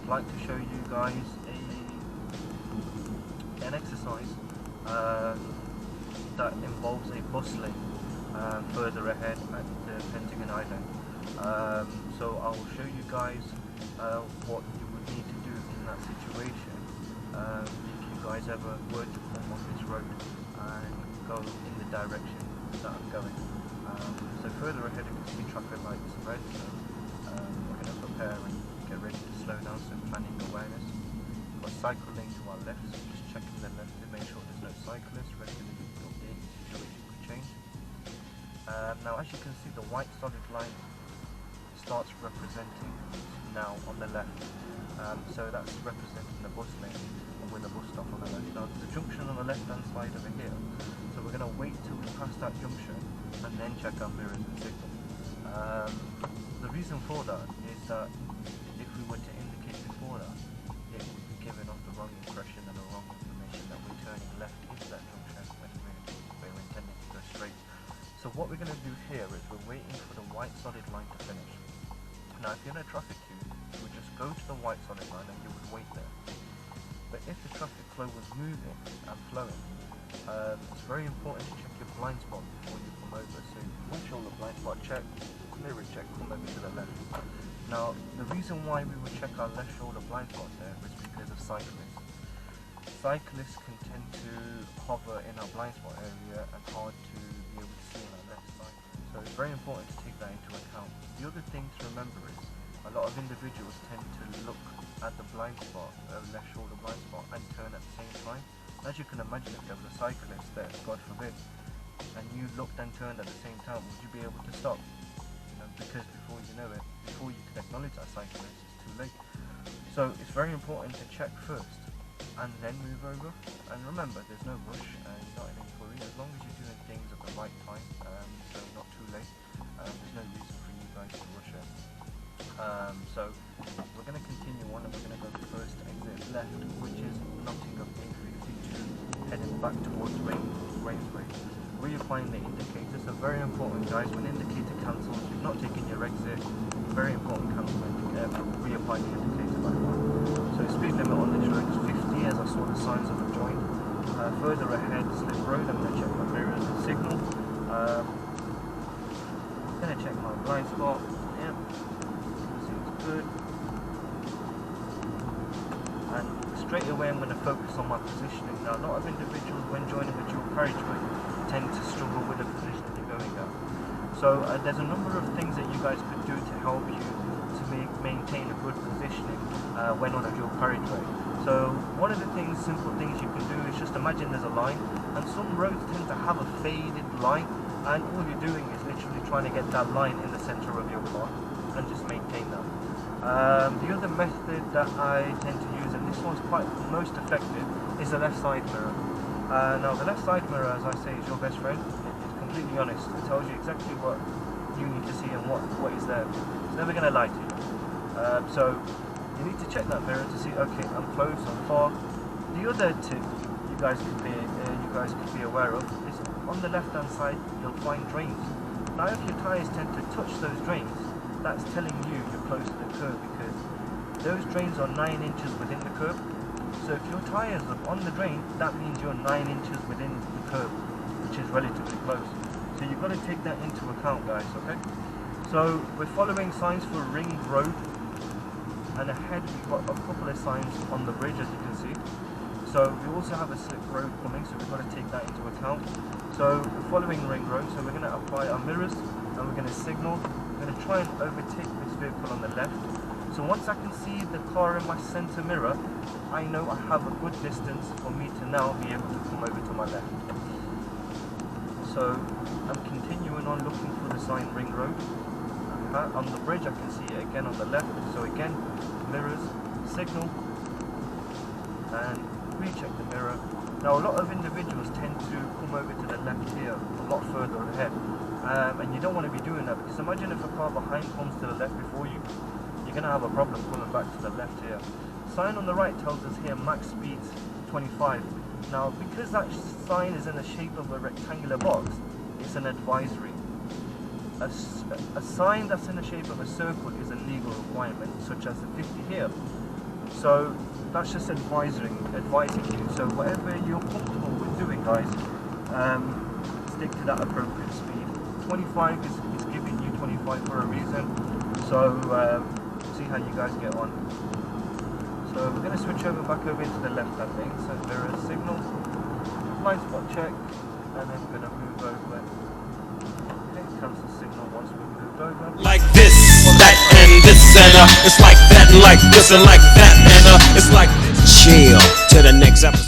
like to show you guys an exercise that involves a bus lane further ahead at the Pentagon Island. So I'll show you guys what you would need to do in that situation if you guys ever were to come on this road and go in the direction that I'm going. So further ahead you can see traffic lights red, so we're going to prepare and get ready to slow down, so planning awareness. We've got cycle lane to our left, so just checking the left to make sure there's no cyclists, regularly updating the situation could change. Now as you can see, the white solid line starts representing now on the left, so that's representing the bus lane with a bus stop on the left. Now there's a junction on the left hand side over here, so we're going to wait till we pass that junction and then check our mirrors and signal. The reason for that is that if we were to indicate before that, it would be giving off the wrong impression and the wrong information that we're turning left into that junction when we're intending to go straight. So what we're going to do here is we're waiting for the white solid line to finish. Now if you're in a traffic queue, you would just go to the white solid line and you would wait there. But if the traffic flow was moving and flowing, it's very important to check your blind spot before you come over. So make sure the blind spot check, mirror check, come over to the left. Now the reason why we would check our left shoulder blind spot there is because of cyclists. Cyclists can tend to hover in our blind spot area and hard to be able to see on our left side. So it's very important to take that into account. The other thing to remember is a lot of individuals tend to look at the blind spot, left shoulder blind spot, and turn at the same time. As you can imagine, if there was a cyclist there, God forbid, and you looked and turned at the same time, would you be able to stop? Because before you know it, before you can acknowledge that cyclist, it's too late. So it's very important to check first and then move over. And remember, there's no rush and you're not in any hurry, as long as you're doing things at the right time, so not too late. There's no reason for you guys to rush it. So we're going to continue on, and we're going to go to the first exit left, which is Nottingham A52, heading back towards Rainsbury. Reapplying the indicator, so very important guys, when indicator cancels, you've not taken your exit, very important, cancel reapply the indicator back on. So speed limit on this road is 50, as I saw the signs of a joint. Further ahead, slip road, I'm going to check my mirrors and signal. Going to check my blind spot, yep, seems good. And straight away I'm going to focus on my positioning. Now a lot of individuals when joining a dual carriageway tend to struggle with the position you're going at. So there's a number of things that you guys could do to help you to maintain a good positioning when on a dual carriageway. So one of the simple things you can do is just imagine there's a line, and some roads tend to have a faded line, and all you're doing is literally trying to get that line in the center of your car and just maintain that. The other method that I tend to use, and this one's quite most effective, is the left side mirror. Now the left side mirror, as I say, is your best friend. It's completely honest. It tells you exactly what you need to see and what is there. It's never going to lie to you. So you need to check that mirror to see, okay, I'm close, I'm far. The other tip you guys could be aware of is on the left hand side you'll find drains. Now if your tyres tend to touch those drains, that's telling you you're close to the curb, because those drains are 9 inches within the curb. So if your tyres are on the drain, that means you're 9 inches within the curb, which is relatively close. So you've got to take that into account, guys, okay? So we're following signs for Ring Road, and ahead we've got a couple of signs on the bridge, as you can see. So we also have a slip road coming, so we've got to take that into account. So we're following Ring Road, so we're going to apply our mirrors and we're going to signal. We're going to try and overtake this vehicle on the left. So once I can see the car in my center mirror, I know I have a good distance for me to now be able to come over to my left. So I'm continuing on looking for the sign Ring Road. On the bridge I can see it again on the left. So again, mirrors, signal, and recheck the mirror. Now a lot of individuals tend to come over to the left here, a lot further ahead. And you don't want to be doing that, because imagine if a car behind comes to the left before you, you're going to have a problem coming back to the left here. Sign on the right tells us here max speed 25. Now because that sign is in the shape of a rectangular box, it's an advisory. A sign that's in the shape of a circle is a legal requirement, such as the 50 here. So that's just advising you. So whatever you're comfortable with doing, guys, stick to that appropriate speed. 25 is giving you 25 for a reason. So see how you guys get on. So we're going to switch back over into the left-hand lane. So there is signal, blind spot check, and then we're going to move over. Okay, comes the signal once we've moved over. Like this, that, and this, and it's like that, and like this, and like that, and it's like chill to the next episode.